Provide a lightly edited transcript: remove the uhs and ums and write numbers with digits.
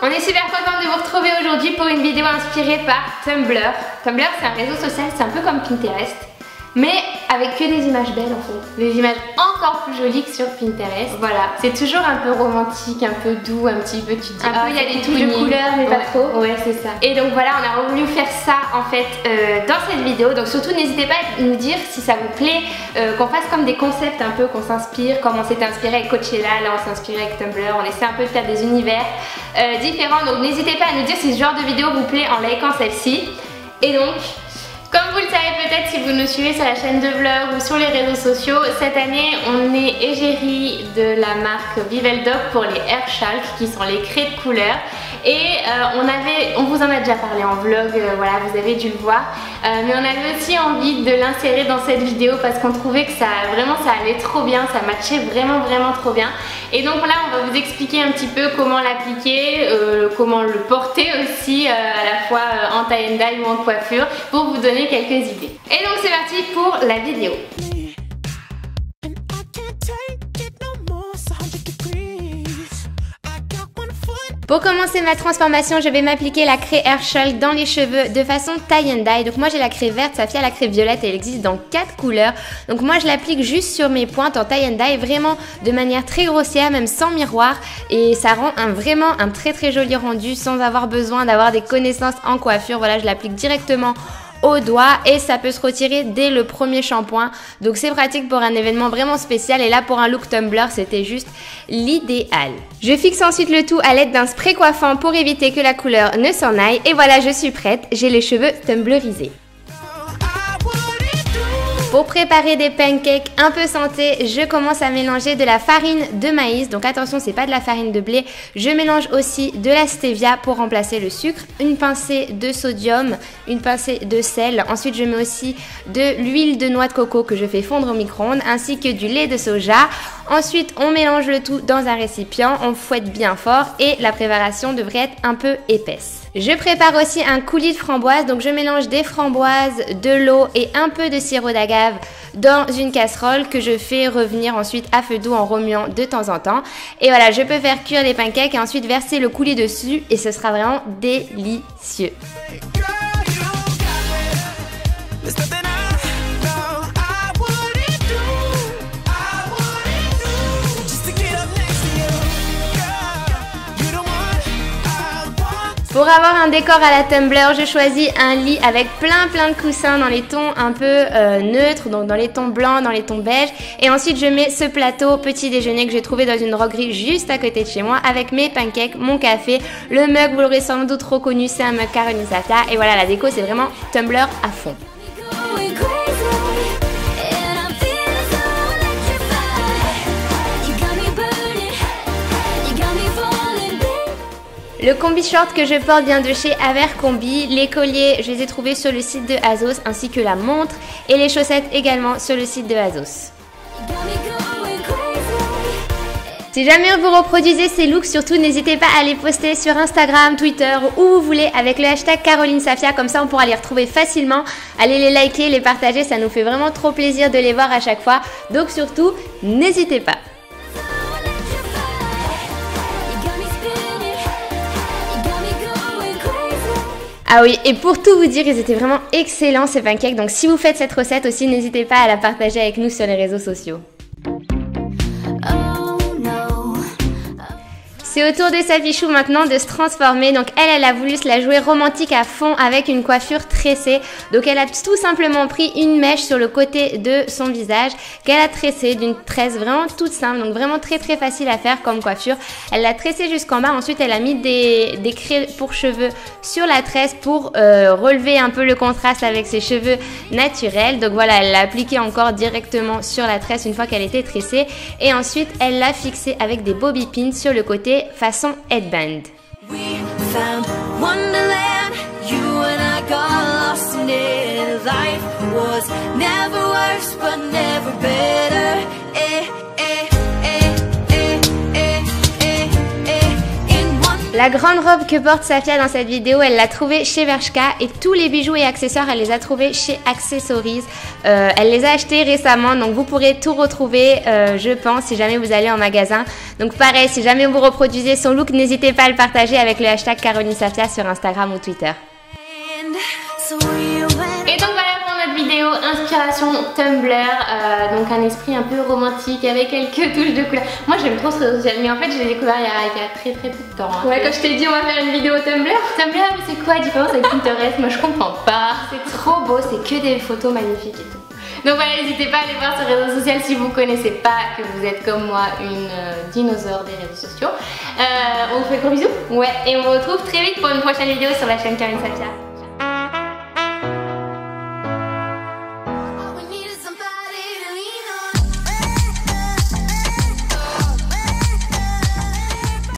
On est super contente de vous retrouver aujourd'hui pour une vidéo inspirée par Tumblr. Tumblr, c'est un réseau social, c'est un peu comme Pinterest, mais avec que des images belles en fait. Des images encore plus jolies que sur Pinterest. Voilà, c'est toujours un peu romantique, un peu doux, un petit peu, tu te dis, oh, il y a des touches de couleurs mais pas trop. Ouais, c'est ça. Et donc voilà, on a voulu faire ça en fait dans cette vidéo. Donc surtout n'hésitez pas à nous dire si ça vous plaît, qu'on fasse comme des concepts un peu, qu'on s'inspire, comme on s'est inspiré avec Coachella, là on s'est inspiré avec Tumblr, on essaie un peu de faire des univers différents. Donc n'hésitez pas à nous dire si ce genre de vidéo vous plaît en likant celle-ci. Et donc, comme vous le savez peut-être si vous nous suivez sur la chaîne de vlog ou sur les réseaux sociaux, cette année on est égérie de la marque Viveldop pour les Airshulk qui sont les craies de couleurs. Et on vous en a déjà parlé en vlog, voilà, vous avez dû le voir, mais on avait aussi envie de l'insérer dans cette vidéo parce qu'on trouvait que ça allait trop bien, ça matchait vraiment trop bien. Et donc là on va vous expliquer un petit peu comment l'appliquer, comment le porter aussi à la fois en tie and dye ou en coiffure pour vous donner quelques idées. Et donc c'est parti pour la vidéo. Pour commencer ma transformation, je vais m'appliquer la craie Airshulk dans les cheveux de façon tie and dye. Donc moi j'ai la craie verte, Safia a la craie violette et elle existe dans 4 couleurs. Donc moi je l'applique juste sur mes pointes en tie and dye, vraiment de manière très grossière, même sans miroir. Et ça rend vraiment un très joli rendu sans avoir besoin d'avoir des connaissances en coiffure. Voilà, je l'applique directement au doigt et ça peut se retirer dès le premier shampoing, donc c'est pratique pour un événement vraiment spécial. Et là pour un look Tumblr c'était juste l'idéal. Je fixe ensuite le tout à l'aide d'un spray coiffant pour éviter que la couleur ne s'en aille et voilà, je suis prête, j'ai les cheveux tumblerisés. Pour préparer des pancakes un peu santé, je commence à mélanger de la farine de maïs. Donc attention, c'est pas de la farine de blé. Je mélange aussi de la stevia pour remplacer le sucre, une pincée de sodium, une pincée de sel. Ensuite, je mets aussi de l'huile de noix de coco que je fais fondre au micro-ondes ainsi que du lait de soja. Ensuite, on mélange le tout dans un récipient, on fouette bien fort et la préparation devrait être un peu épaisse. Je prépare aussi un coulis de framboises, donc je mélange des framboises, de l'eau et un peu de sirop d'agave dans une casserole que je fais revenir ensuite à feu doux en remuant de temps en temps. Et voilà, je peux faire cuire les pancakes et ensuite verser le coulis dessus et ce sera vraiment délicieux. Pour avoir un décor à la Tumblr, je choisis un lit avec plein de coussins dans les tons un peu neutres, donc dans les tons blancs, dans les tons beiges. Et ensuite je mets ce plateau petit déjeuner que j'ai trouvé dans une droguerie juste à côté de chez moi avec mes pancakes, mon café, le mug, vous l'aurez sans doute reconnu, c'est un mug Caroline Safia. Et voilà, la déco c'est vraiment Tumblr à fond. Le combi short que je porte vient de chez Abercrombie. Les colliers, je les ai trouvés sur le site de ASOS ainsi que la montre et les chaussettes également sur le site de ASOS. Si jamais vous reproduisez ces looks, surtout n'hésitez pas à les poster sur Instagram, Twitter ou où vous voulez avec le hashtag Caroline Safia, comme ça on pourra les retrouver facilement. Allez les liker, les partager, ça nous fait vraiment trop plaisir de les voir à chaque fois. Donc surtout, n'hésitez pas. Ah oui, et pour tout vous dire, ils étaient vraiment excellents ces pancakes. Donc si vous faites cette recette aussi, n'hésitez pas à la partager avec nous sur les réseaux sociaux. C'est au tour de Safichou maintenant de se transformer. Donc elle a voulu se la jouer romantique à fond avec une coiffure tressée. Donc elle a tout simplement pris une mèche sur le côté de son visage qu'elle a tressée d'une tresse vraiment toute simple. Donc vraiment très facile à faire comme coiffure. Elle l'a tressée jusqu'en bas. Ensuite elle a mis des craies pour cheveux sur la tresse pour relever un peu le contraste avec ses cheveux naturels. Donc voilà, elle l'a appliqué encore directement sur la tresse une fois qu'elle était tressée. Et ensuite elle l'a fixée avec des bobby pins sur le côté façon headband. We found Wonderland, you and I got lost in it. Life was never worse but never better. La grande robe que porte Safia dans cette vidéo, elle l'a trouvée chez Bershka et tous les bijoux et accessoires, elle les a trouvés chez Accessories. Elle les a achetés récemment, donc vous pourrez tout retrouver, je pense, si jamais vous allez en magasin. Donc pareil, si jamais vous reproduisez son look, n'hésitez pas à le partager avec le hashtag Caroline Safia sur Instagram ou Twitter. Et donc voilà pour notre vidéo inspiration Tumblr, donc un esprit un peu romantique avec quelques touches de couleur. Moi j'aime trop ce réseau social, mais en fait je l'ai découvert il y a très peu de temps. Hein. Ouais, quand je t'ai dit on va faire une vidéo Tumblr. Tumblr, mais c'est quoi la différence avec Pinterest? Moi je comprends pas. C'est trop beau, c'est que des photos magnifiques et tout. Donc voilà, n'hésitez pas à aller voir ce réseau social si vous connaissez pas, que vous êtes comme moi une dinosaure des réseaux sociaux. On vous fait gros bisous. Ouais, et on vous retrouve très vite pour une prochaine vidéo sur la chaîne Caroline Safia.